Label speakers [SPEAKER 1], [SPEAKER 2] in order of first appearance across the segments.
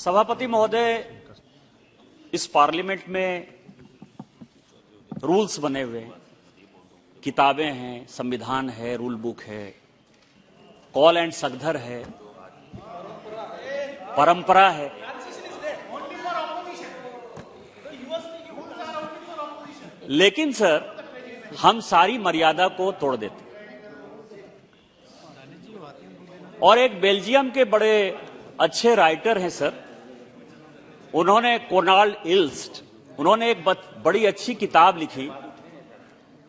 [SPEAKER 1] सभापति महोदय, इस पार्लियामेंट में रूल्स बने हुए हैं, किताबें हैं, संविधान है, रूल बुक है, कॉल एंड सगधर है, परंपरा है। लेकिन सर, हम सारी मर्यादा को तोड़ देते। और एक बेल्जियम के बड़े अच्छे राइटर हैं सर, उन्होंने कोनाल्ड इल्स्ट, उन्होंने एक बड़ी अच्छी किताब लिखी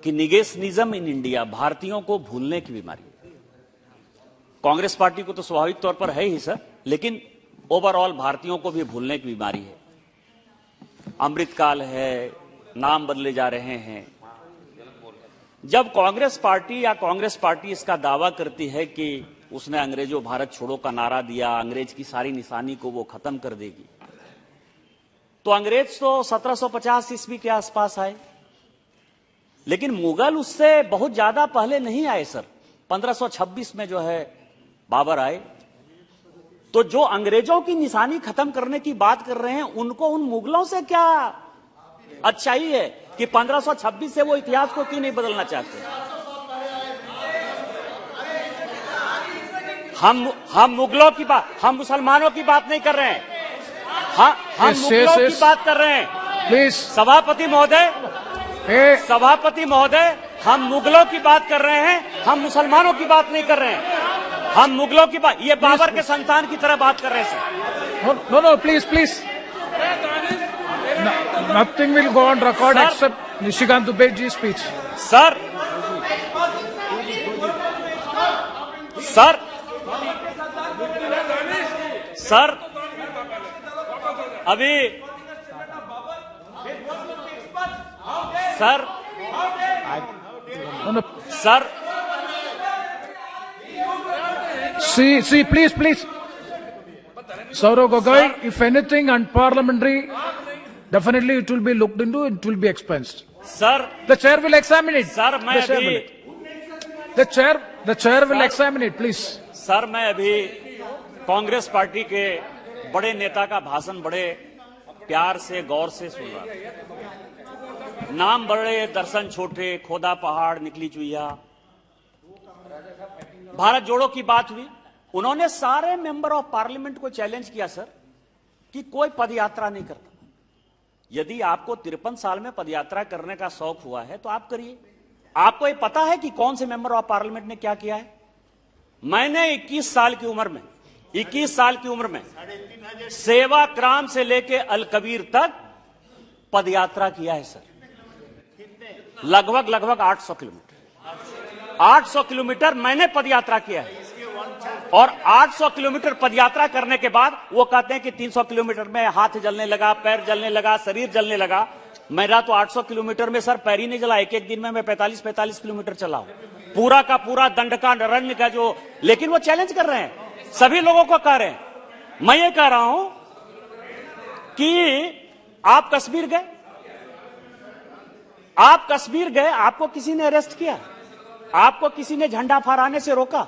[SPEAKER 1] कि निगेशनिज्म इन इंडिया, भारतीयों को भूलने की बीमारी। कांग्रेस पार्टी को तो स्वाभाविक तौर पर है ही सर, लेकिन ओवरऑल भारतीयों को भी भूलने की बीमारी है। अमृतकाल है, नाम बदले जा रहे हैं। जब कांग्रेस पार्टी इसका दावा करती है कि उसने अंग्रेजों भारत छोड़ो का नारा दिया, अंग्रेज की सारी निशानी को वो खत्म कर देगी, तो अंग्रेज तो 1750 ईस्वी के आसपास आए, लेकिन मुगल उससे बहुत ज्यादा पहले नहीं आए सर। 1526 में जो है बाबर आए। तो जो अंग्रेजों की निशानी खत्म करने की बात कर रहे हैं, उनको उन मुगलों से क्या अच्छाई है कि 1526 से वो इतिहास को क्यों नहीं बदलना चाहते? हम मुगलों की बात, हम मुसलमानों की बात नहीं कर रहे हैं, हम मुगलों की बात कर रहे हैं।
[SPEAKER 2] प्लीज
[SPEAKER 1] सभापति महोदय, हम मुगलों की बात कर रहे हैं, हम मुसलमानों की बात नहीं कर रहे हैं। हम मुगलों की बात, ये बाबर के संतान की तरह बात कर रहे हैं sir.
[SPEAKER 2] No, please. Nothing will go on record except Nishikant Dubey ji's speech.
[SPEAKER 1] Sir, अभी sir
[SPEAKER 2] See, please. Saurav Gogoi, if anything unparliamentary, definitely it will be looked into, it will be expensed.
[SPEAKER 1] Sir,
[SPEAKER 2] the chair will examine it.
[SPEAKER 1] Sir,
[SPEAKER 2] the chair will examine it, please.
[SPEAKER 1] Sir, मैं अभी Congress party के बड़े नेता का भाषण बड़े प्यार से, गौर से सुन रहा था। नाम बड़े, दर्शन छोटे, खोदा पहाड़, निकली चुईया, भारत जोड़ो की बात हुई। उन्होंने सारे मेंबर ऑफ पार्लियामेंट को चैलेंज किया सर कि कोई पदयात्रा नहीं करता। यदि आपको 53 साल में पदयात्रा करने का शौक हुआ है तो आप करिए। आपको ये पता है कि कौन से मेंबर ऑफ पार्लियामेंट ने क्या किया है? मैंने 21 साल की उम्र में सेवा ग्राम से लेके अल कबीर तक पदयात्रा किया है सर। लगभग 800 किलोमीटर मैंने पदयात्रा किया है। और 800 किलोमीटर पदयात्रा करने के बाद वो कहते हैं कि 300 किलोमीटर में हाथ जलने लगा, पैर जलने लगा, शरीर जलने लगा। मेरा तो 800 किलोमीटर में सर पैर ही नहीं जला। एक दिन में मैं 45 किलोमीटर चला हूं, पूरा का पूरा दंडका नरण्य का जो। लेकिन वो चैलेंज कर रहे हैं, सभी लोगों को कह रहे हैं। मैं ये कह रहा हूं कि आप कश्मीर गए, आपको किसी ने अरेस्ट किया? आपको किसी ने झंडा फहराने से रोका?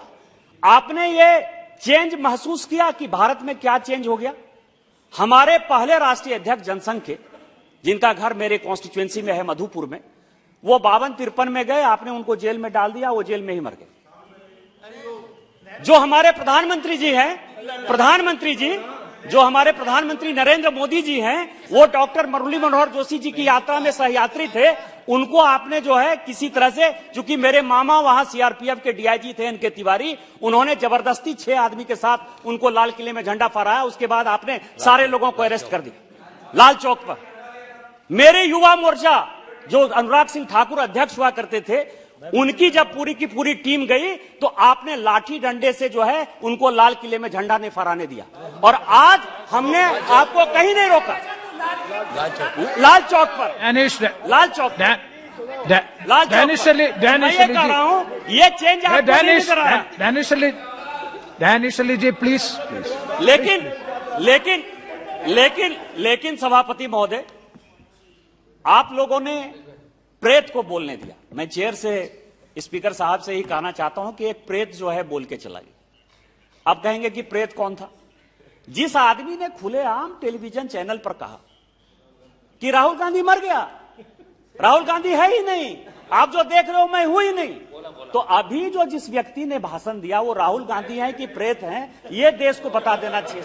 [SPEAKER 1] आपने ये चेंज महसूस किया कि भारत में क्या चेंज हो गया? हमारे पहले राष्ट्रीय अध्यक्ष जनसंघ के, जिनका घर मेरे कॉन्स्टिट्यूएंसी में है, मधुपुर में, वो 52-53 में गए, आपने उनको जेल में डाल दिया, वो जेल में ही मर गए। जो हमारे प्रधानमंत्री नरेंद्र मोदी जी हैं, वो डॉक्टर मुरली मनोहर जोशी जी की यात्रा में सहयात्री थे। उनको आपने जो है किसी तरह से, चूंकि मेरे मामा वहां सीआरपीएफ के डीआईजी थे, इनके तिवारी, उन्होंने जबरदस्ती 6 आदमी के साथ उनको लाल किले में झंडा फहराया। उसके बाद आपने सारे लोगों को अरेस्ट कर दिया लाल चौक पर। मेरे युवा मोर्चा, जो अनुराग सिंह ठाकुर अध्यक्ष हुआ करते थे, उनकी जब पूरी की पूरी टीम गई तो आपने लाठी डंडे से जो है उनको लाल किले में झंडा नहीं फहराने दिया। और आज हमने आपको कहीं नहीं रोका। लाल चौक पर, मैं ये कह रहा हूं, ये चेंज आपको नहीं नजर आ रहा।
[SPEAKER 2] डैनिश अली जी, प्लीज।
[SPEAKER 1] लेकिन सभापति महोदय, आप लोगों ने प्रेत को बोलने दिया। मैं चेयर से, स्पीकर साहब से ही कहना चाहता हूं कि एक प्रेत जो है बोल के चला गया। अब कहेंगे कि प्रेत कौन था? जिस आदमी ने खुलेआम टेलीविजन चैनल पर कहा कि राहुल गांधी मर गया, राहुल गांधी है ही नहीं, आप जो देख रहे हो मैं हूं ही नहीं, तो अभी जो जिस व्यक्ति ने भाषण दिया वो राहुल गांधी हैं कि प्रेत हैं, ये देश को बता देना चाहिए।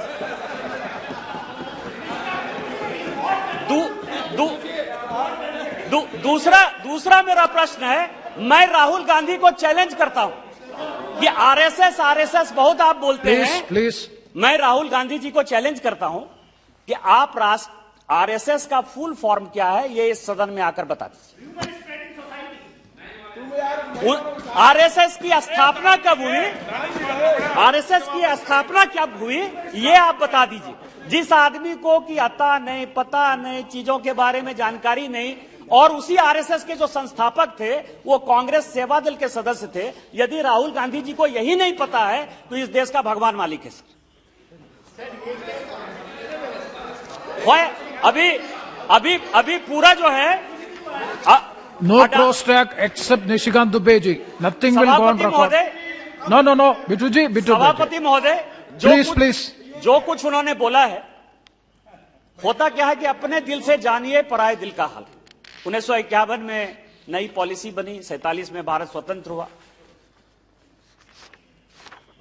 [SPEAKER 1] दूसरा मेरा प्रश्न है, मैं राहुल गांधी को चैलेंज करता हूं कि आरएसएस बहुत आप बोलते हैं,
[SPEAKER 2] प्लीज
[SPEAKER 1] मैं राहुल गांधी जी को चैलेंज करता हूं कि आप आरएसएस का फुल फॉर्म क्या है ये इस सदन में आकर बता दीजिए। आरएसएस की स्थापना कब हुई, आरएसएस की स्थापना कब हुई ये आप बता दीजिए। जिस आदमी को कि अता नहीं, पता नहीं, चीजों के बारे में जानकारी नहीं, और उसी आरएसएस के जो संस्थापक थे वो कांग्रेस सेवा दल के सदस्य थे, यदि राहुल गांधी जी को यही नहीं पता है तो इस देश का भगवान मालिक है सर। अभी पूरा जो है
[SPEAKER 2] no cross track except Nishikant Dubey ji, nothing will go on record. No Bittu ji,
[SPEAKER 1] सभापति महोदय,
[SPEAKER 2] प्लीज
[SPEAKER 1] जो कुछ उन्होंने बोला है, होता क्या है कि अपने दिल से जानिए पराये दिल का हाल। 1951 में नई पॉलिसी बनी, 47 में भारत स्वतंत्र हुआ।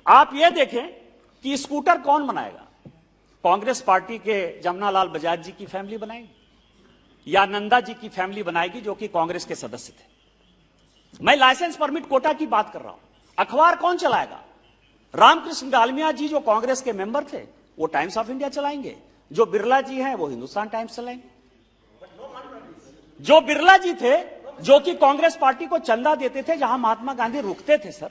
[SPEAKER 1] आप ये देखें कि स्कूटर कौन बनाएगा, कांग्रेस पार्टी के जमनालाल बजाज जी की फैमिली बनाएगी या नंदा जी की फैमिली बनाएगी जो कि कांग्रेस के सदस्य थे। मैं लाइसेंस परमिट कोटा की बात कर रहा हूं। अखबार कौन चलाएगा, रामकृष्ण डालमिया जी जो कांग्रेस के मेंबर थे वो टाइम्स ऑफ इंडिया चलाएंगे, जो बिरला जी हैं वो हिंदुस्तान टाइम्स चलाएंगे। जो बिरला जी थे जो कि कांग्रेस पार्टी को चंदा देते थे जहां महात्मा गांधी रुकते थे सर,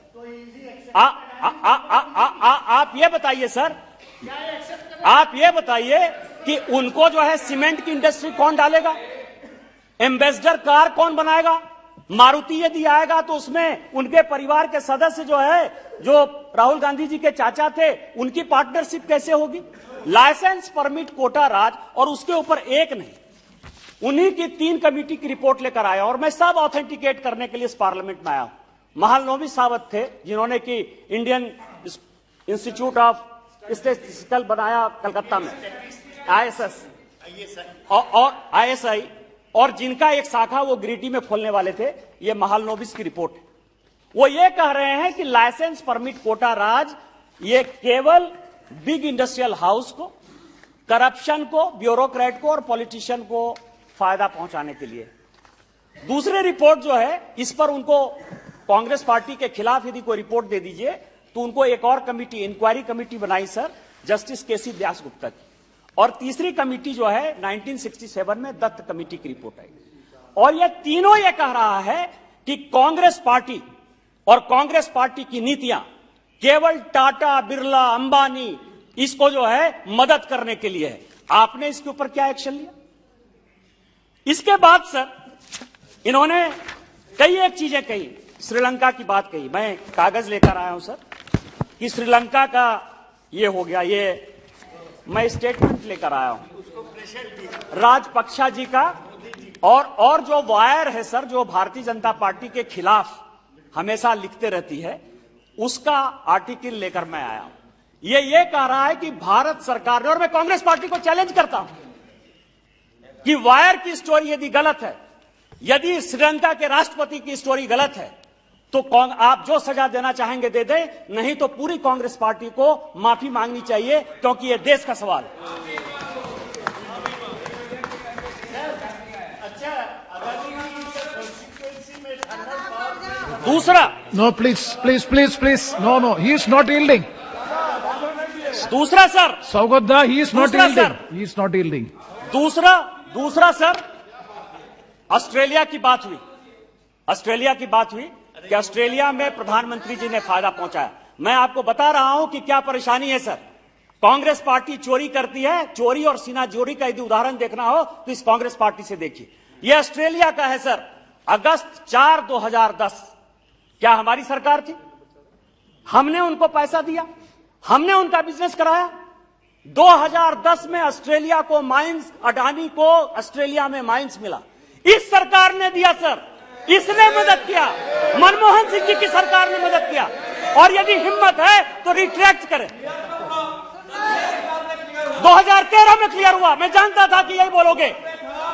[SPEAKER 1] आप ये बताइए सर, आप ये बताइए कि उनको जो है सीमेंट की इंडस्ट्री कौन डालेगा, एम्बेसडर कार कौन बनाएगा, मारुति यदि आएगा तो उसमें उनके परिवार के सदस्य जो है, जो राहुल गांधी जी के चाचा थे, उनकी पार्टनरशिप कैसे होगी। लाइसेंस परमिट कोटा राज, और उसके ऊपर एक नहीं, उन्हीं की 3 कमेटी की रिपोर्ट लेकर आया, और मैं सब ऑथेंटिकेट करने के लिए इस पार्लियामेंट में आया हूं। महालनोबी सावत थे जिन्होंने कि इंडियन इंस्टीट्यूट ऑफ स्टैटिस्टिकल बनाया कलकत्ता में, आईएसएस और आईएसआई, और जिनका एक शाखा वो गिरिडीह में खोलने वाले थे। ये महालनोबिस की रिपोर्ट है। वो ये कह रहे हैं कि लाइसेंस परमिट कोटा राज ये केवल बिग इंडस्ट्रियल हाउस को, करप्शन को, ब्यूरोक्रेट को और पॉलिटिशियन को फायदा पहुंचाने के लिए। दूसरी रिपोर्ट जो है इस पर उनको कांग्रेस पार्टी के खिलाफ यदि कोई रिपोर्ट दे दीजिए तो उनको एक और कमेटी, इंक्वायरी कमेटी बनाई सर, जस्टिस केसी व्यास गुप्ता की, और तीसरी कमेटी जो है 1967 में दत्त कमेटी की रिपोर्ट आई। और ये तीनों ये कह रहा है कि कांग्रेस पार्टी और कांग्रेस पार्टी की नीतियां केवल टाटा, बिरला, अंबानी इसको जो है मदद करने के लिए है। आपने इसके ऊपर क्या एक्शन लिया? इसके बाद सर इन्होंने कई एक चीजें कही, श्रीलंका की बात कही। मैं कागज लेकर आया हूं सर कि श्रीलंका का ये हो गया, ये मैं स्टेटमेंट लेकर आया हूं राजपक्षा जी का, और जो वायर है सर जो भारतीय जनता पार्टी के खिलाफ हमेशा लिखते रहती है, उसका आर्टिकल लेकर मैं आया हूं। ये कह रहा है कि भारत सरकार ने, और मैं कांग्रेस पार्टी को चैलेंज करता हूं कि वायर की स्टोरी यदि गलत है, यदि श्रीलंका के राष्ट्रपति की स्टोरी गलत है, तो आप जो सजा देना चाहेंगे दे दें, नहीं तो पूरी कांग्रेस पार्टी को माफी मांगनी चाहिए, क्योंकि यह देश का सवाल है। दूसरा,
[SPEAKER 2] no please no he is not yielding.
[SPEAKER 1] दूसरा सर,
[SPEAKER 2] सौगतदा ही इज नॉट यील्डिंग। दूसरा सर, ऑस्ट्रेलिया की बात हुई कि ऑस्ट्रेलिया में प्रधानमंत्री जी ने फायदा पहुंचाया। मैं आपको बता रहा हूं कि क्या परेशानी है सर। कांग्रेस पार्टी चोरी करती है, चोरी और सीना चोरी का यदि उदाहरण देखना हो तो इस कांग्रेस पार्टी से देखिए। यह ऑस्ट्रेलिया का है सर। अगस्त 4, 2010 क्या हमारी सरकार थी? हमने उनको पैसा दिया, हमने उनका बिजनेस कराया। 2010 में ऑस्ट्रेलिया को माइंस, अडानी को ऑस्ट्रेलिया में माइंस मिला, इस सरकार ने दिया सर, इसने मदद किया, मनमोहन सिंह जी की सरकार ने मदद किया। और यदि हिम्मत है तो रिट्रैक्ट करें।
[SPEAKER 1] 2013 में क्लियर हुआ। मैं जानता था कि यही बोलोगे,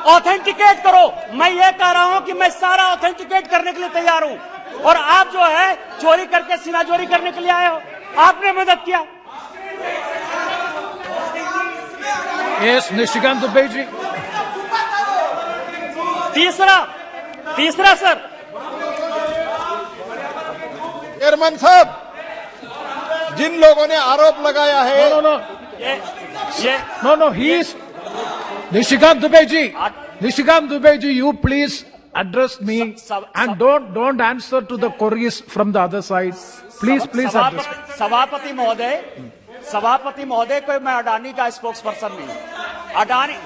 [SPEAKER 1] ऑथेंटिकेट करो। मैं ये कह रहा हूं कि मैं सारा ऑथेंटिकेट करने के लिए तैयार हूं, और आप जो है चोरी करके सीना चोरी करने के लिए आए हो, आपने मदद किया।
[SPEAKER 3] Yes, Nishikant Dubey ji.
[SPEAKER 1] तीसरा सर,
[SPEAKER 4] चेयरमैन साहब, जिन लोगों ने आरोप लगाया है,
[SPEAKER 3] No.
[SPEAKER 1] ये
[SPEAKER 3] No, he is. Nishikant Dubey ji, you please address me and don't answer to the queries from the other side. Please address.
[SPEAKER 1] सभापति महोदय को मैं अडानी का स्पोक्स पर्सन नहीं हूं।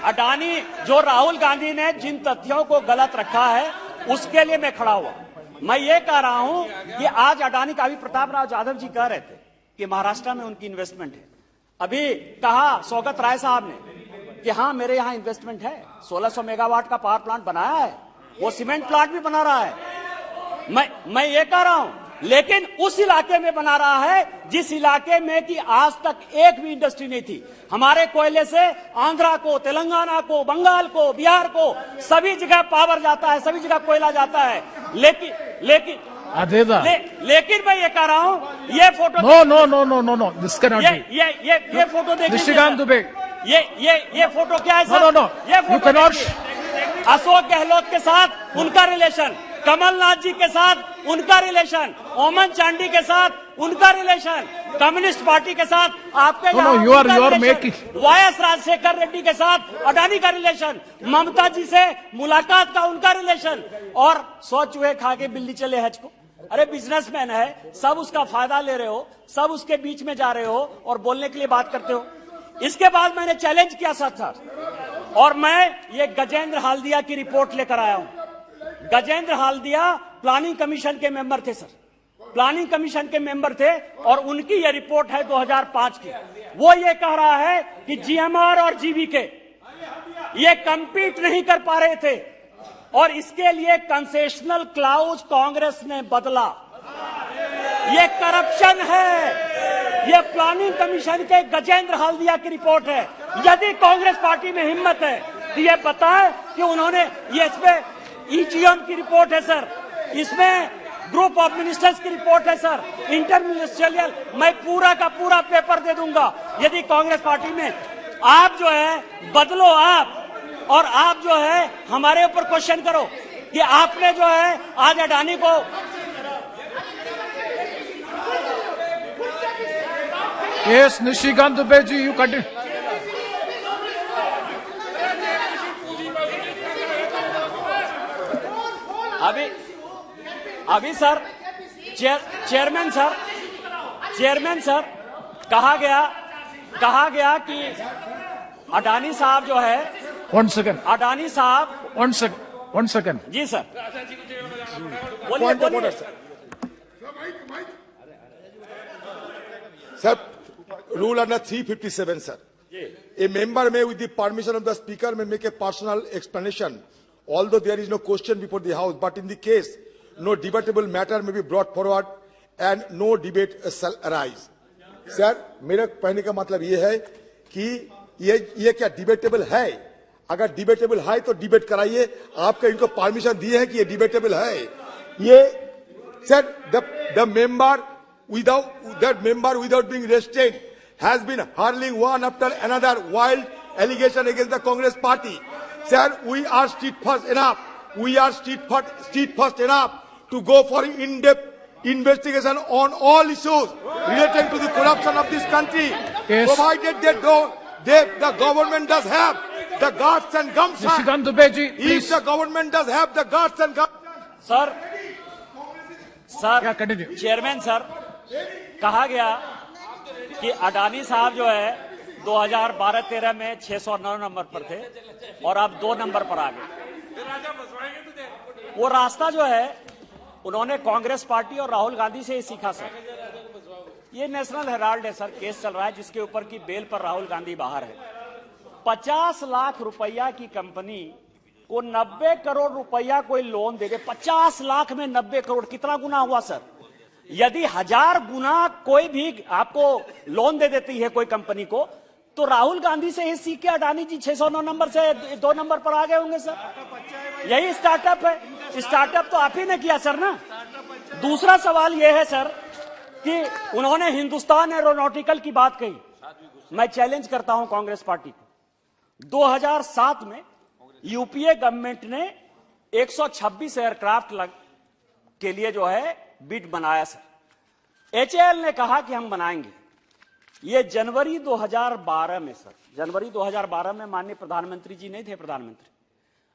[SPEAKER 1] अडानी जो राहुल गांधी ने जिन तथ्यों को गलत रखा है उसके लिए मैं खड़ा हुआ। मैं ये कह रहा हूं कि आज अडानी का, अभी प्रताप राव जाधव जी कह रहे थे कि महाराष्ट्र में उनकी इन्वेस्टमेंट है। अभी कहा सौगत राय साहब ने कि हां मेरे यहां इन्वेस्टमेंट है, 1600 मेगावाट का पावर प्लांट बनाया है, वो सीमेंट प्लांट भी बना रहा है। मैं ये कह रहा हूं, लेकिन उस इलाके में बना रहा है जिस इलाके में कि आज तक एक भी इंडस्ट्री नहीं थी। हमारे कोयले से आंध्रा को, तेलंगाना को, बंगाल को, बिहार को, सभी जगह पावर जाता है, सभी जगह कोयला जाता है। लेकिन मैं ये कह रहा हूं, ये photo
[SPEAKER 3] No. This cannot be.
[SPEAKER 1] ये फोटो देख लीजिए
[SPEAKER 3] Nishikant
[SPEAKER 1] सर।
[SPEAKER 3] Dubey.
[SPEAKER 1] ये फोटो क्या है सर?
[SPEAKER 3] No.
[SPEAKER 1] ये
[SPEAKER 3] You
[SPEAKER 1] फोटो
[SPEAKER 3] cannot.
[SPEAKER 1] देखिए। अशोक गहलोत के साथ उनका रिलेशन, कमलनाथ जी के साथ उनका रिलेशन, ओमन चांडी के साथ उनका रिलेशन, कम्युनिस्ट पार्टी के साथ आपके
[SPEAKER 3] No, you are making.
[SPEAKER 1] YS Rajasekhara Reddy के साथ अडानी का रिलेशन, ममता जी से मुलाकात का उनका रिलेशन, और 100 चूहे खा के बिल्ली चले हज को। अरे बिजनेसमैन है, सब उसका फायदा ले रहे हो, सब उसके बीच में जा रहे हो और बोलने के लिए बात करते हो। इसके बाद मैंने चैलेंज किया सर, और मैं ये गजेंद्र हाल्दिया की रिपोर्ट लेकर आया हूं। गजेंद्र हाल्दिया प्लानिंग कमीशन के मेंबर थे सर, प्लानिंग कमीशन के मेंबर थे, और उनकी ये रिपोर्ट है 2005 की। वो ये कह रहा है कि जीएमआर और जीवीके ये कंपीट नहीं कर पा रहे थे, और इसके लिए कंसेशनल क्लाउज कांग्रेस ने बदला। ये करप्शन है। ये प्लानिंग कमीशन के गजेंद्र हाल्दिया की रिपोर्ट है। यदि कांग्रेस पार्टी में हिम्मत है तो ये बताए कि उन्होंने, ये इसमें ईजीएम की रिपोर्ट है सर, इसमें ग्रुप ऑफ मिनिस्टर्स की रिपोर्ट है सर, इंटर मिनिस्ट्रियल, मैं पूरा का पूरा पेपर दे दूंगा। यदि कांग्रेस पार्टी में आप जो है बदलो आप, और आप जो है हमारे ऊपर क्वेश्चन करो कि आपने जो है आज अडानी को,
[SPEAKER 3] Yes, Nishikant Dubey ji, you continue.
[SPEAKER 1] अभी सर चेयरमैन सर कहा गया कि अडानी साहब जो है,
[SPEAKER 3] 1 second.
[SPEAKER 1] अडानी साहब,
[SPEAKER 3] 1 second.
[SPEAKER 1] जी sir,
[SPEAKER 4] Point of order, sir. Rule under 357, sir. A member may, with the permission of the speaker, may make a personal explanation, although there is no question before the house. But in the case, no debatable matter may be brought forward and no debate shall arise. Sir, मेरा कहने का मतलब ये है कि ये क्या debatable है? अगर डिबेटेबल है तो डिबेट कराइए। आपका इनको परमिशन दिए है कि ये डिबेटेबल है। ये sir, the member without being restrained has been hurling one after another wild allegation against the Congress party. Sir, we are steadfast enough. We are steadfast enough to go for in-depth investigation on all issues relating to the corruption of this country,
[SPEAKER 3] Yes.
[SPEAKER 4] provided the government does have the guts and gumption.
[SPEAKER 3] Nishikant Dubey ji,
[SPEAKER 4] If
[SPEAKER 3] please.
[SPEAKER 4] the government does have the guts and gumption.
[SPEAKER 3] Yeah, continue.
[SPEAKER 1] Chairman sir, कहा गया कि अडानी साहब जो है 2012-13 में 609 number पर थे और अब 2 नंबर पर आ गए। वो रास्ता जो है उन्होंने कांग्रेस पार्टी और राहुल गांधी से ही सीखा सर। ये नेशनल हेराल्ड है सर, केस चल रहा है जिसके ऊपर की बेल पर राहुल गांधी बाहर है। 50 लाख रुपया की कंपनी को 90 करोड़ रुपया कोई लोन दे दे, 50 लाख में 90 करोड़ कितना गुना हुआ सर? यदि 1000 गुना कोई भी आपको लोन दे देती है कोई कंपनी को, तो राहुल गांधी से ही सीख के अडानी जी 609 नंबर से 2 नंबर पर आ गए होंगे सर। यही स्टार्टअप है। स्टार्टअप तो आप ही ने किया सर ना। दूसरा सवाल यह है सर कि उन्होंने हिंदुस्तान एरोनॉटिकल की बात कही। मैं चैलेंज करता हूं कांग्रेस पार्टी को। 2007 में यूपीए गवर्नमेंट ने 126 एयरक्राफ्ट के लिए जो है बिड बनाया सर। एचएएल ने कहा कि हम बनाएंगे। ये जनवरी 2012 में सर, जनवरी 2012 में माननीय प्रधानमंत्री जी नहीं थे प्रधानमंत्री,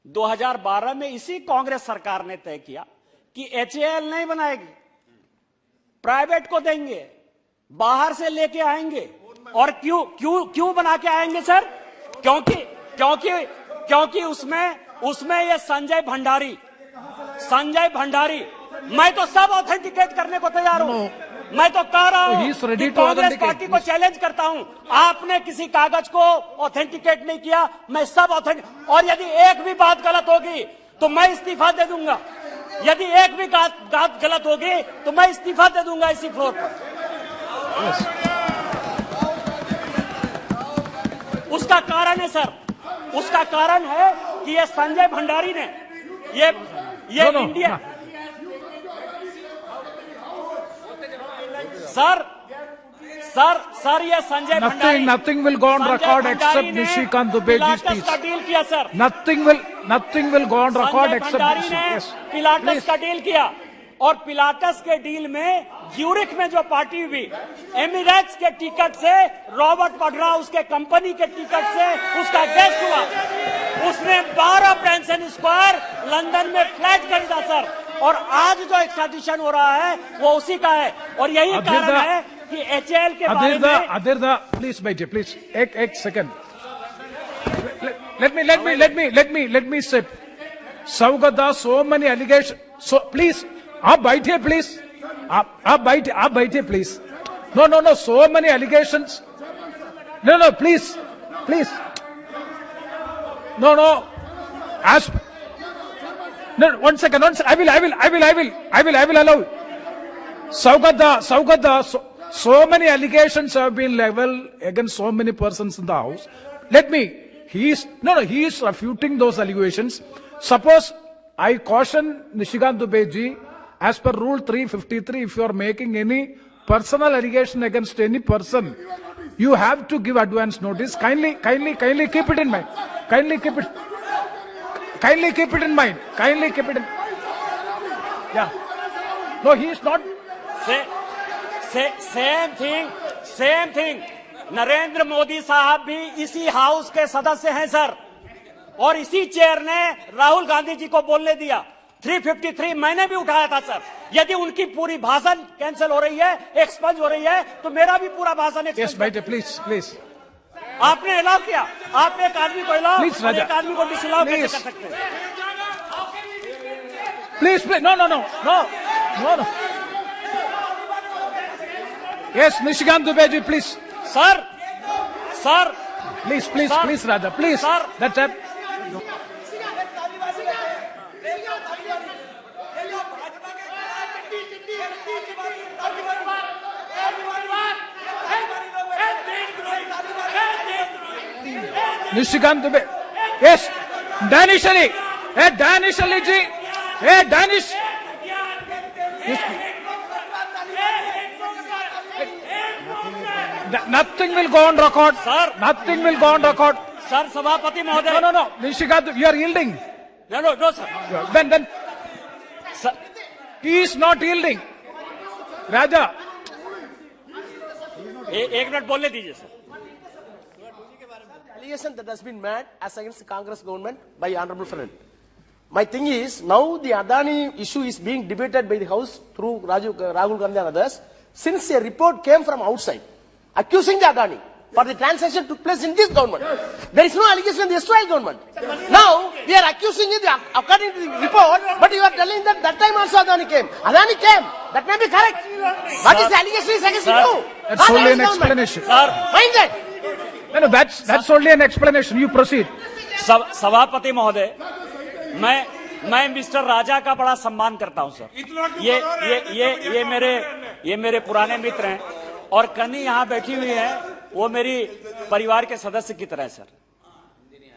[SPEAKER 1] 2012 में इसी कांग्रेस सरकार ने तय किया कि एचएएल नहीं बनाएगी, प्राइवेट को देंगे, बाहर से लेके आएंगे। और क्यों बना के आएंगे सर? क्योंकि उसमें ये संजय भंडारी, मैं तो सब ऑथेंटिकेट करने को तैयार हूं। मैं तो कह रहा हूं कि कांग्रेस पार्टी को चैलेंज करता हूं, आपने किसी कागज को ऑथेंटिकेट नहीं किया, मैं सब ऑथेंटिक। और यदि एक भी बात गलत होगी तो मैं इस्तीफा दे दूंगा। यदि एक भी बात गलत होगी तो मैं इस्तीफा दे दूंगा इसी फ्लोर पर। उसका कारण है सर, उसका कारण है कि ये संजय भंडारी ने ये इंडिया सर ये Sanjay Bhandari
[SPEAKER 3] nothing will go on record except Nishikant Dubeyji's speech.
[SPEAKER 1] का डील किया sir.
[SPEAKER 3] Nothing will go on record except
[SPEAKER 1] Bhandari ने
[SPEAKER 3] Yes.
[SPEAKER 1] पिलाटस का डील किया और पिलाटस के डील में ज्यूरिख में जो पार्टी हुई, एमिरेट्स के टिकट से रॉबर्ट वाड्रा उसके कंपनी के टिकट से उसका गेस्ट हुआ। उसने 12 पेंशन स्क्वायर लंदन में फ्लैट खरीदा सर। और आज जो एक्सट्राडिशन हो रहा है वो उसी का है। और यही कारण है कि एचएएल के बारे में
[SPEAKER 3] Adirda, please, Baiji, please. Ek second. Let me say. Saugata, so many allegations. So please, आप बैठिए please. आप बैठिए please. No. So many allegations. No, please. No. As no, one second. I will allow. Saugata, so many allegations have been leveled against so many persons in the house. He is refuting those allegations. Suppose I caution Nishikant Dubeyji, as per Rule 353, if you are making any personal allegation against any person, you have to give advance notice. Kindly keep it in mind. Kindly keep it in mind. Yeah. No, he is not.
[SPEAKER 1] Same thing Narendra Modi साहब भी इसी house के सदस्य हैं sir. और इसी chair ने राहुल गांधी जी को बोलने दिया। 353 मैंने भी उठाया था सर। यदि उनकी पूरी भाषण कैंसिल हो रही है, एक्सपंज हो रही है, तो मेरा भी पूरा भाषण
[SPEAKER 3] Yes, please.
[SPEAKER 1] आपने अलाउ किया। आप एक आदमी को अलाउ, एक आदमी को डिसअलाउ कैसे कर सकते हैं?
[SPEAKER 3] Please. No. Yes, Nishikant Dubeyji, please.
[SPEAKER 1] Sir
[SPEAKER 3] Please, Raja, please.
[SPEAKER 1] Sir.
[SPEAKER 3] That's it. Nishikant Dubeyji. Yes, Danish Ali. Hey, Danish Ali ji. Hey, Danish. Nothing will go on record.
[SPEAKER 1] Sir.
[SPEAKER 3] Nothing will go on record.
[SPEAKER 1] Sir सभापति महोदय।
[SPEAKER 3] No. Nishikant, you are yielding.
[SPEAKER 1] No sir.
[SPEAKER 3] Then he is not yielding. Raja.
[SPEAKER 1] एक minute बोलने दीजिए sir.
[SPEAKER 5] Allegation that has been made as against the Congress government by honorable friend. My thing is, now the Adani issue is being debated by the House through Rahul Gandhi and others, since a report came from outside accusing the Adani for the transaction took place in this government. There is no allegation in the Israel government. Now, we are accusing it according to the report, but you are telling that that time also Adani came. Adani came. That may be correct. What is the allegation is against you?
[SPEAKER 3] That's only an explanation.
[SPEAKER 5] Mind that.
[SPEAKER 3] No, that's only an explanation. You proceed.
[SPEAKER 1] सभापति महोदय, मैं mister राजा का बड़ा सम्मान करता हूं sir. ये मेरे पुराने मित्र हैं और कन्नी यहाँ बैठी हुई है वो मेरी परिवार के सदस्य की तरह है सर।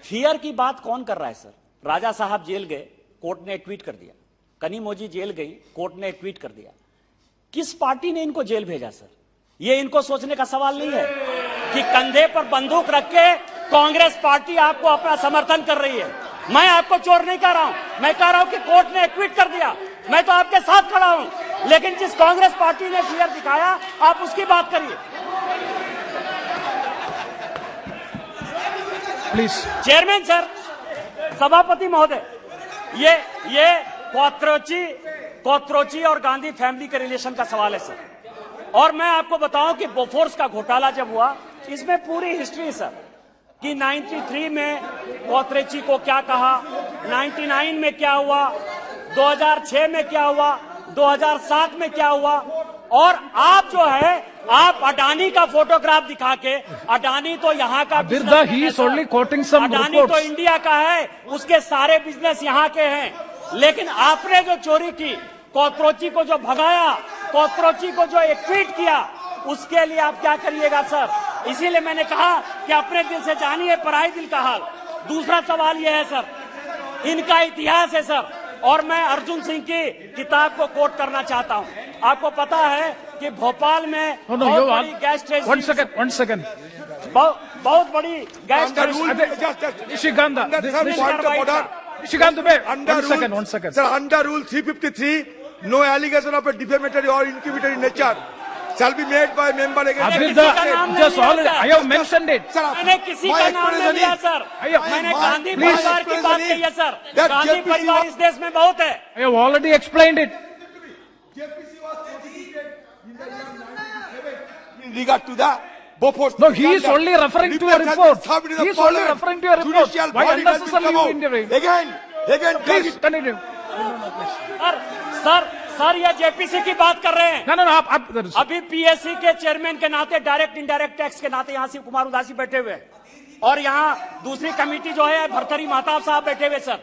[SPEAKER 1] फियर की बात कौन कर रहा है सर? राजा साहब जेल गए, कोर्ट ने एक ट्वीट कर दिया। कनीमोजी जेल गई, कोर्ट ने एक ट्वीट कर दिया। किस पार्टी ने इनको जेल भेजा सर? ये इनको सोचने का सवाल नहीं है कि कंधे पर बंदूक रख के कांग्रेस पार्टी आपको अपना समर्थन कर रही है। मैं आपको चोर नहीं कह रहा हूं, मैं कह रहा हूं कि कोर्ट ने एक ट्वीट कर दिया, मैं तो आपके साथ खड़ा हूं। लेकिन जिस कांग्रेस पार्टी ने फियर दिखाया, आप उसकी बात करिए।
[SPEAKER 3] प्लीज।
[SPEAKER 1] चेयरमैन सर, सभापति महोदय, ये कोत्रोची और गांधी फैमिली के रिलेशन का सवाल है सर। और मैं आपको बताऊं कि बोफोर्स का घोटाला जब हुआ, इसमें पूरी हिस्ट्री सर कि 93 में कोत्रेची को क्या कहा, 99 में क्या हुआ, 2006 में क्या हुआ, 2007 में क्या हुआ। और आप जो है, आप अडानी का फोटोग्राफ दिखा के, अडानी तो यहाँ का
[SPEAKER 3] Abirda, he is only quoting some
[SPEAKER 1] Adani
[SPEAKER 3] reports.
[SPEAKER 1] तो इंडिया का है, उसके सारे बिजनेस यहाँ के हैं। लेकिन आपने जो चोरी की, कोत्रोची को जो भगाया, कोत्रोची को जो एक ट्वीट किया, उसके लिए आप क्या करिएगा सर? इसीलिए मैंने कहा कि अपने दिल से जानिए पराई दिल का हाल। दूसरा सवाल यह है सर, इनका इतिहास है सर, और मैं अर्जुन सिंह की किताब को कोट करना चाहता हूं। आपको पता है कि भोपाल में बहुत बड़ी गैस ट्रेजरी,
[SPEAKER 3] one second.
[SPEAKER 1] बहुत बड़ी gas
[SPEAKER 3] Nishikanta, one second.
[SPEAKER 4] Sir, under Rule 353, no allegation of a defamatory or incriminatory nature shall be made by member against.
[SPEAKER 3] Abirda, just already, I have mentioned it.
[SPEAKER 1] मैंने किसी का नाम नहीं लिया sir, मैंने गांधी परिवार की बात कही है सर। गांधी परिवार इस देश में बहुत है।
[SPEAKER 3] I have already explained it.
[SPEAKER 4] In regard to the Bofors.
[SPEAKER 3] No, he is only referring to a report. He is only referring to a report. Why unnecessarily you intervene?
[SPEAKER 4] Again,
[SPEAKER 3] Please continue.
[SPEAKER 1] Sir ये JPC की बात कर रहे हैं।
[SPEAKER 3] No, आप
[SPEAKER 1] अभी PSC के chairman के नाते, डायरेक्ट इंडायरेक्ट टैक्स के नाते यहाँ शिव कुमार उदासी बैठे हुए हैं, और यहाँ दूसरी कमेटी जो है भरथरी महताब साहब बैठे हुए सर।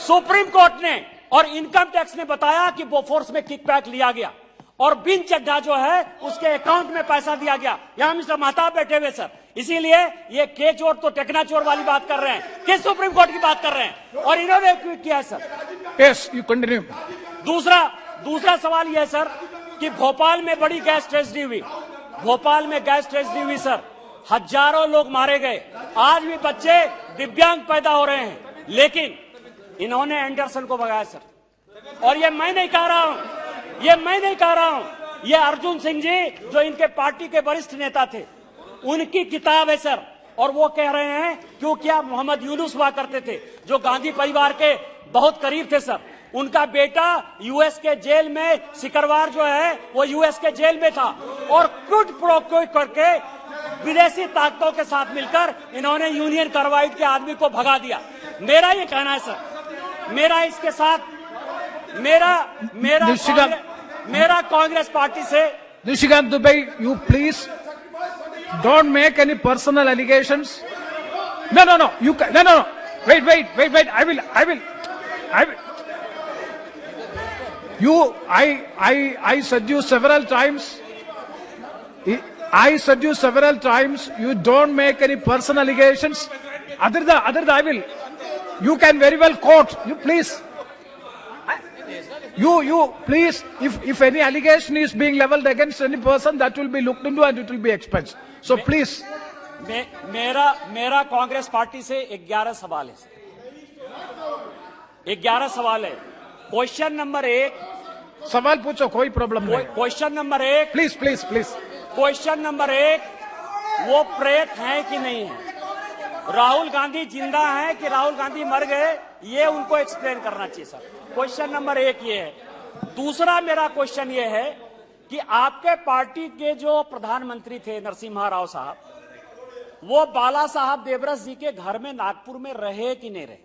[SPEAKER 1] सुप्रीम कोर्ट ने और इनकम टैक्स ने बताया कि बोफोर्स में किकबैक लिया गया और बिन चड्ढा जो है उसके अकाउंट में पैसा दिया गया। यहाँ मिस्टर महताब बैठे हुए सर। इसीलिए ये के चोर तो टेकना चोर वाली बात कर रहे हैं, किस सुप्रीम कोर्ट की बात कर रहे हैं, और इन्होंने ट्वीट किया है सर।
[SPEAKER 3] Yes, you continue.
[SPEAKER 1] दूसरा सवाल यह है सर कि भोपाल में बड़ी गैस ट्रेजडी हुई, भोपाल में गैस ट्रेजडी हुई सर, हजारों लोग मारे गए, आज भी बच्चे दिव्यांग पैदा हो रहे हैं, लेकिन इन्होंने एंडरसन को भगाया सर। और ये मैं नहीं कह रहा हूं, ये अर्जुन सिंह जी जो इनके पार्टी के वरिष्ठ नेता थे, उनकी किताब है सर। और वो कह रहे हैं क्योंकि आप मोहम्मद यूनुस हुआ करते थे जो गांधी परिवार के बहुत करीब थे सर, उनका बेटा यूएस के जेल में, सिकरवार जो है वो यूएस के जेल में था, और क्विड प्रो क्वो करके विदेशी ताकतों के साथ मिलकर इन्होंने यूनियन कार्बाइड के आदमी को भगा दिया। मेरा ये कहना है सर, मेरा इसके साथ मेरा कांग्रेस पार्टी से।
[SPEAKER 3] Nishikant Dubey, you please don't make any personal allegations. No. You can, no. Wait. I will. I said you several times. You don't make any personal allegations. Other than I will. You can very well quote. You please. You please, if any allegation is being leveled against any person, that will be looked into and it will be expensed. So please.
[SPEAKER 1] मेरा Congress party से 11 सवाल है, 11 सवाल है। Question number 1,
[SPEAKER 3] सवाल पूछो, कोई problem नहीं।
[SPEAKER 1] Question number 1,
[SPEAKER 3] please.
[SPEAKER 1] Question number 1, वो प्रेत हैं कि नहीं है? राहुल गांधी जिंदा हैं कि राहुल गांधी मर गए, ये उनको एक्सप्लेन करना चाहिए सर। क्वेश्चन नंबर 1 ये है। दूसरा मेरा क्वेश्चन ये है कि आपके पार्टी के जो प्रधानमंत्री थे नरसिम्हा राव साहब, वो बाला साहब देवरस जी के घर में नागपुर में रहे कि नहीं रहे,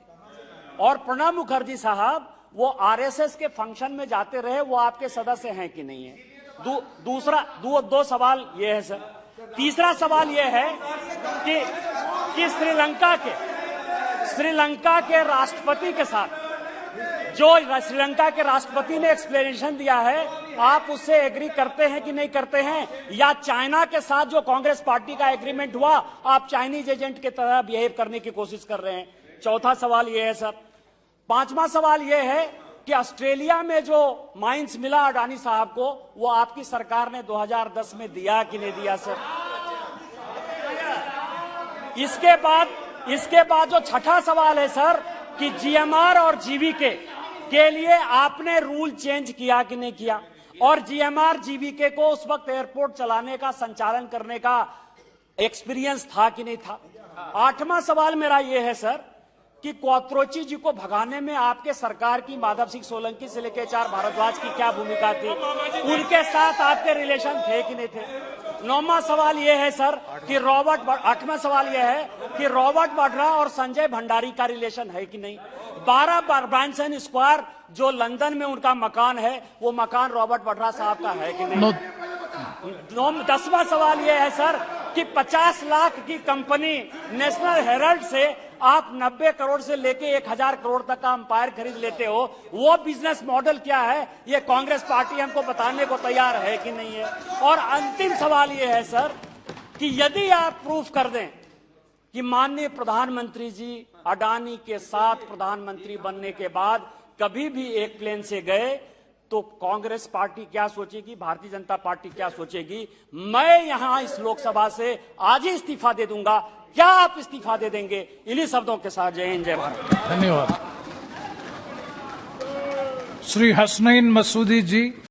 [SPEAKER 1] और प्रणब मुखर्जी साहब वो आरएसएस के फंक्शन में जाते रहे, वो आपके सदस्य हैं कि नहीं है? दो सवाल ये है सर। तीसरा सवाल ये है कि श्रीलंका के राष्ट्रपति के साथ जो श्रीलंका के राष्ट्रपति ने एक्सप्लेनेशन दिया है आप उससे एग्री करते हैं कि नहीं करते हैं, या चाइना के साथ जो कांग्रेस पार्टी का एग्रीमेंट हुआ आप चाइनीज एजेंट की तरह बिहेव करने की कोशिश कर रहे हैं। चौथा सवाल यह है सर। पांचवा सवाल यह है कि ऑस्ट्रेलिया में जो माइंस मिला अडानी साहब को, वो आपकी सरकार ने 2010 में दिया कि नहीं दिया सर? इसके बाद जो छठा सवाल है सर कि जीएमआर और जीवीके के लिए आपने रूल चेंज किया कि नहीं किया, और जीएमआर जीवीके को उस वक्त एयरपोर्ट चलाने का, संचालन करने का एक्सपीरियंस था कि नहीं था? आठवां सवाल मेरा यह है सर कि क्वात्रोची जी को भगाने में आपके सरकार की, माधव सिंह सोलंकी से लेकर HR भारद्वाज की क्या भूमिका थी? उनके साथ आपके रिलेशन थे कि नहीं थे? नौवां सवाल यह है सर कि आठवां सवाल यह है कि रॉबर्ट वाड्रा और संजय भंडारी का रिलेशन है कि नहीं? 12 ब्रांसन स्क्वायर जो लंदन में उनका मकान है, वो मकान रॉबर्ट वाड्रा साहब का है कि नहीं? 10वां सवाल यह है सर कि 50 लाख की कंपनी नेशनल हेराल्ड से आप 90 करोड़ से लेके 1000 करोड़ तक का अंपायर खरीद लेते हो, वो बिजनेस मॉडल क्या है? ये कांग्रेस पार्टी हमको बताने को तैयार है कि नहीं है? और अंतिम सवाल ये है सर कि यदि आप प्रूफ कर दें कि माननीय प्रधानमंत्री जी अडानी के साथ प्रधानमंत्री बनने के बाद कभी भी एक प्लेन से गए, तो कांग्रेस पार्टी क्या सोचेगी, भारतीय जनता पार्टी क्या सोचेगी? मैं यहां इस लोकसभा से आज ही इस्तीफा दे दूंगा। क्या आप इस्तीफा दे देंगे? इन्हीं शब्दों के साथ जय हिंद, जय भारत।
[SPEAKER 3] धन्यवाद। श्री हसनैन मसूदी जी।